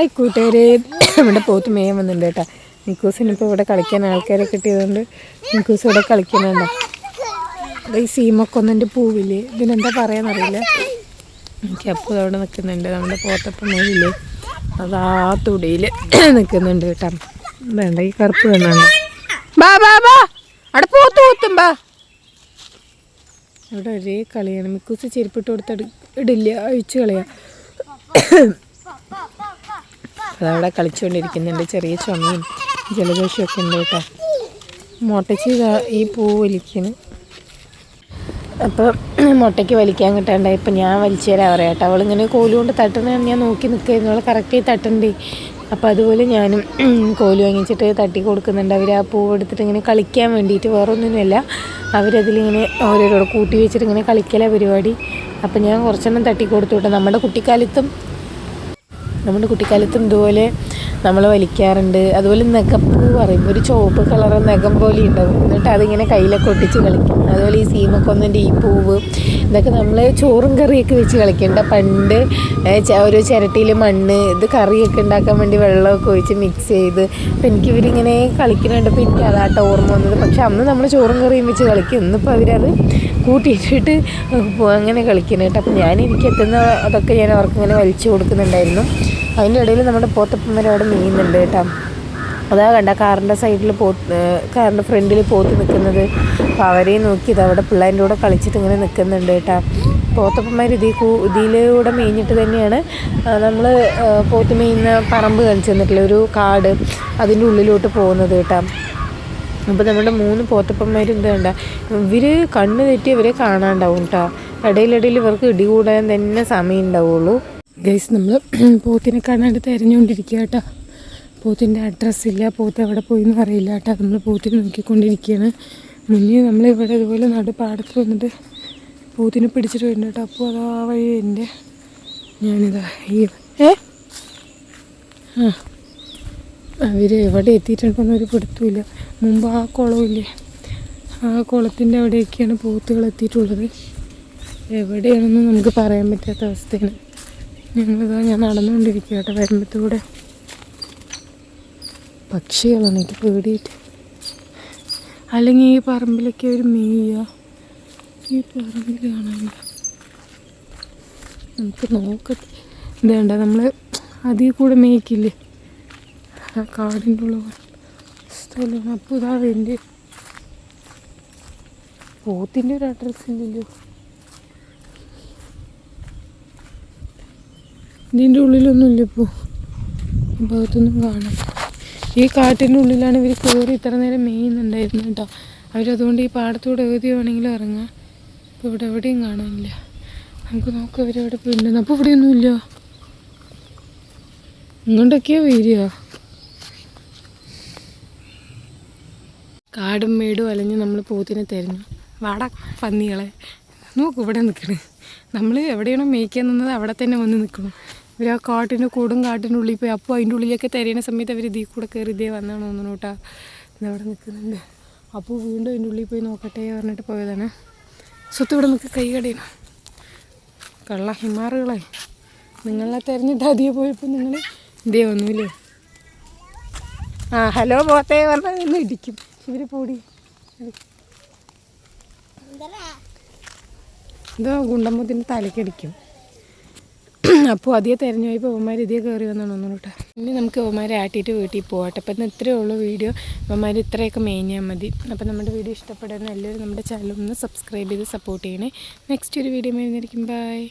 Hi കൂട്ടുകാരെ, ഇവിടെ പോത്ത് മേയാൻ വന്നിട്ടുണ്ട് കേട്ടോ. നിക്കൂസിനിപ്പോൾ ഇവിടെ കളിക്കാൻ ആൾക്കാരെ കിട്ടിയതുകൊണ്ട് നിക്കൂസ് ഇവിടെ കളിക്കുന്നുണ്ടോ. ഈ സീമക്കൊന്നൻ്റെ പൂവില്ലേ, ഇതിനെന്താ പറയാന്നറിയില്ല. എനിക്ക് അപ്പോൾ അവിടെ നിൽക്കുന്നുണ്ട് നമ്മുടെ പോത്തപ്പം മേലില്ലേ, അത് ആ തുടിയിൽ നിൽക്കുന്നുണ്ട് കേട്ടോ. വേണ്ട ഈ കറുപ്പ് വേണ്ട. ബാ ബാ ബാ അവിടെ പോത്ത് പോത്തും ബാ. ഇവിടെ ഒരേ കളിയാണ്. മിക്കൂസ് ചെരുപ്പിട്ട് കൊടുത്ത് ഇടില്ല, അഴിച്ചു കളയാ. അതവിടെ കളിച്ചുകൊണ്ടിരിക്കുന്നുണ്ട്. ചെറിയ ചുമയും ജലദോഷമൊക്കെ ഉണ്ട് കേട്ടോ. മുട്ടച്ചി ഈ പൂ വലിക്കുന്നു. അപ്പോൾ മുട്ടയ്ക്ക് വലിക്കാൻ കിട്ടാണ്ടായി. ഇപ്പം ഞാൻ വലിച്ചു തരാൻ പറയാം കേട്ടോ. അവളിങ്ങനെ കോലുകൊണ്ട് തട്ടുന്നതാണ് ഞാൻ നോക്കി നിൽക്കുകയായിരുന്നു. അവൾ കറക്റ്റായി തട്ടണ്ടേ. അപ്പോൾ അതുപോലെ ഞാനും കോല് വാങ്ങിച്ചിട്ട് തട്ടി കൊടുക്കുന്നുണ്ട്. അവർ ആ പൂവ് എടുത്തിട്ട് ഇങ്ങനെ കളിക്കാൻ വേണ്ടിയിട്ട്, വേറൊന്നുമില്ല. അവരതിലിങ്ങനെ ഓരോരോടെ കൂട്ടി വെച്ചിട്ട് ഇങ്ങനെ കളിക്കല പരിപാടി. അപ്പം ഞാൻ കുറച്ചെണ്ണം തട്ടി കൊടുത്തു കേട്ടോ. നമ്മുടെ കുട്ടിക്കാലത്തും ഇതുപോലെ നമ്മൾ വലിക്കാറുണ്ട്. അതുപോലെ നഖപ്പൂ പറയും, ഒരു ചുവപ്പ് കളറ് നഖം പോലെ ഉണ്ടാവും. എന്നിട്ട് അതിങ്ങനെ കയ്യിലൊക്കെ ഒട്ടിച്ച് കളിക്കും. അതുപോലെ ഈ സീമക്കൊന്നൻ്റെ ഈ പൂവ് ഇതൊക്കെ നമ്മൾ ചോറും കറിയൊക്കെ വെച്ച് കളിക്കേണ്ട. പണ്ട് ഒരു ചിരട്ടിയിൽ മണ്ണ് ഇത് കറിയൊക്കെ ഉണ്ടാക്കാൻ വേണ്ടി വെള്ളമൊക്കെ ഒഴിച്ച് മിക്സ് ചെയ്ത്. അപ്പം എനിക്കിവരിങ്ങനെ കളിക്കുന്നുണ്ടപ്പോൾ എനിക്ക് അതാട്ടോ ഓർമ്മ വന്നത്. പക്ഷെ അന്ന് നമ്മൾ ചോറും കറിയും വെച്ച് കളിക്കും. ഇന്നിപ്പോൾ അവരത് കൂട്ടിയിട്ടിട്ട് അങ്ങനെ കളിക്കണം കേട്ടോ. അപ്പം എനിക്ക് എത്തുന്ന അതൊക്കെ ഞാൻ അവർക്കിങ്ങനെ വലിച്ചു കൊടുക്കുന്നുണ്ടായിരുന്നു. അതിൻ്റെ ഇടയിൽ നമ്മുടെ പോത്തപ്പന്മാർ അവിടെ നീങ്ങുന്നുണ്ട് കേട്ടോ. അതാ കണ്ട കാറിൻ്റെ സൈഡിൽ കാറിൻ്റെ ഫ്രണ്ടിൽ പോത്ത് നിൽക്കുന്നത്. അപ്പോൾ അവരെയും നോക്കി ഇതവിടെ പിള്ളേരുടെ കൂടെ കളിച്ചിട്ട് ഇങ്ങനെ നിൽക്കുന്നുണ്ട് കേട്ടോ. പോത്തപ്പന്മാർ ഇതിലൂടെ മേഞ്ഞിട്ട് തന്നെയാണ് നമ്മൾ പോത്ത് മേയുന്ന പറമ്പ് കാണിച്ചു തന്നിട്ടില്ല, ഒരു കാട്, അതിൻ്റെ ഉള്ളിലോട്ട് പോകുന്നത് കേട്ടോ. അപ്പോൾ നമ്മുടെ 3 പോത്തപ്പന്മാരുണ്ട് കണ്ട. ഇവർ കണ്ണ് തെറ്റി ഇവരെ കാണാണ്ടാവും കേട്ടോ. ഇടയിലിടയിൽ ഇവർക്ക് ഇടികൂടാൻ തന്നെ സമയം ഉണ്ടാവുള്ളൂ. ഗൈസ്, നമ്മൾ പോത്തിനെ കാണാണ്ട് തിരഞ്ഞുകൊണ്ടിരിക്കുക കേട്ടോ. പോത്തിൻ്റെ അഡ്രസ്സില്ല, പോത്ത് എവിടെ പോയിന്ന് അറിയില്ല കേട്ടോ. നമ്മൾ പോത്തിനെ നോക്കിക്കൊണ്ടിരിക്കുകയാണ്. മുന്നേ നമ്മളിവിടെ ഇതുപോലെ പാടത്ത് വന്നിട്ട് പോത്തിനെ പിടിച്ചിട്ട് വരുന്നുണ്ട് കേട്ടോ. അപ്പോൾ അത് ആ വഴി എൻ്റെ ഞാനിതാ അവർ എവിടെ എത്തിയിട്ടുണ്ടോയെന്നൊരു പിടുത്തമില്ല. മുമ്പ് ആ കുളമില്ലേ, ആ കുളത്തിൻ്റെ അവിടെയൊക്കെയാണ് പോത്തുകൾ എത്തിയിട്ടുള്ളത്. എവിടെയാണെന്ന് നമുക്ക് പറയാൻ പറ്റാത്ത അവസ്ഥയാണ്. ഞാൻ നടന്നുകൊണ്ടിരിക്കുക കേട്ടോ. വരുമ്പത്തൂടെ പക്ഷികളാണ്, എനിക്ക് പേടിയിട്ട്. അല്ലെങ്കിൽ ഈ പറമ്പിലൊക്കെ ഒരു മേയുക, ഈ പറമ്പിൽ കാണാനില്ല. നമുക്ക് നോക്കട്ടെ. ഇതേണ്ട നമ്മൾ അതിൽ കൂടെ മേയ്ക്കില്ലേ, ആ കാടിൻ്റെ ഉള്ള സ്ഥലമാണ്. അപ്പോൾ ഇതാ വേണ്ടി പോത്തിൻ്റെ ഒരു അഡ്രസ്സ് ഇല്ലല്ലോ. ഇതിൻ്റെ ഉള്ളിലൊന്നുമില്ല ഇപ്പോൾ, ഭാഗത്തൊന്നും കാണാം. ഈ കാട്ടിൻ്റെ ഉള്ളിലാണ് ഇവർ കയറി ഇത്ര നേരം മേയുന്നുണ്ടായിരുന്നു കേട്ടോ. അവരതുകൊണ്ട് ഈ പാടത്തൂടെ ഏതി വേണമെങ്കിലും ഇറങ്ങാം. ഇപ്പോൾ ഇവിടെ എവിടെയും കാണാനില്ല. നമുക്ക് നോക്കാം അവരെവിടെ പോയിട്ടുണ്ടെന്ന്. അപ്പോൾ ഇവിടെയൊന്നുമില്ല, ഇങ്ങോട്ടൊക്കെയോ വരിക. കാടും മേടും അലഞ്ഞ് നമ്മൾ പോത്തിനെ തരുന്നു. വാട പന്നികളെ നോക്കും ഇവിടെ നിൽക്കണേ. നമ്മൾ എവിടെയാണോ മേയ്ക്കാൻ നിന്നത് അവിടെ തന്നെ വന്ന് നിൽക്കണം. ഇവർ ആ കാട്ടിൻ്റെ കാട്ടിൻ്റെ ഉള്ളിൽ പോയി. അപ്പോൾ അതിൻ്റെ ഉള്ളിലൊക്കെ തിരയുന്ന സമയത്ത് അവർ ഇതിൽ കൂടെ കയറി ഇതേ വന്നാണ് തോന്നുന്നു കേട്ടോ. ഇതവിടെ നിൽക്കുന്നുണ്ട്. അപ്പോൾ വീണ്ടും അതിൻ്റെ ഉള്ളിൽ പോയി നോക്കട്ടെ പറഞ്ഞിട്ട് പോയതാണ്. സ്വത്ത് ഇവിടെ നിൽക്ക്, കൈ കടയണം. കള്ള ഹിമാറുകളെ, നിങ്ങളെ തിരഞ്ഞിട്ട് അധികം പോയപ്പോൾ നിങ്ങൾ ഇതേ വന്നൂല്ലേ. ഹലോ പോത്തേ പറഞ്ഞാൽ ഒന്ന് ഇടിക്കും ഇവർ. പോടി ഇതോ ഗുണ്ടമ്പത്തിന് തലക്കടിക്കും. അപ്പോൾ അതേ തിരഞ്ഞു പോയപ്പോൾ അവന്മാർ ഇതേ കയറി വന്നാണ് തോന്നുന്നു കേട്ടോ. ഇനി നമുക്ക് അവന്മാരെ ആട്ടിയിട്ട് വീട്ടിൽ പോകട്ടെ. അപ്പം ഇന്ന് ഇത്രയേ ഉള്ളൂ വീഡിയോ. അവന്മാർ ഇത്രയൊക്കെ മേഞ്ഞാൽ മതി. അപ്പോൾ നമ്മുടെ വീഡിയോ ഇഷ്ടപ്പെടുന്ന എല്ലാവരും നമ്മുടെ ചാനൽ ഒന്ന് സബ്സ്ക്രൈബ് ചെയ്ത് സപ്പോർട്ട് ചെയ്യണേ. നെക്സ്റ്റ് ഒരു വീഡിയോ മേഞ്ഞിരിക്കും. ബൈ.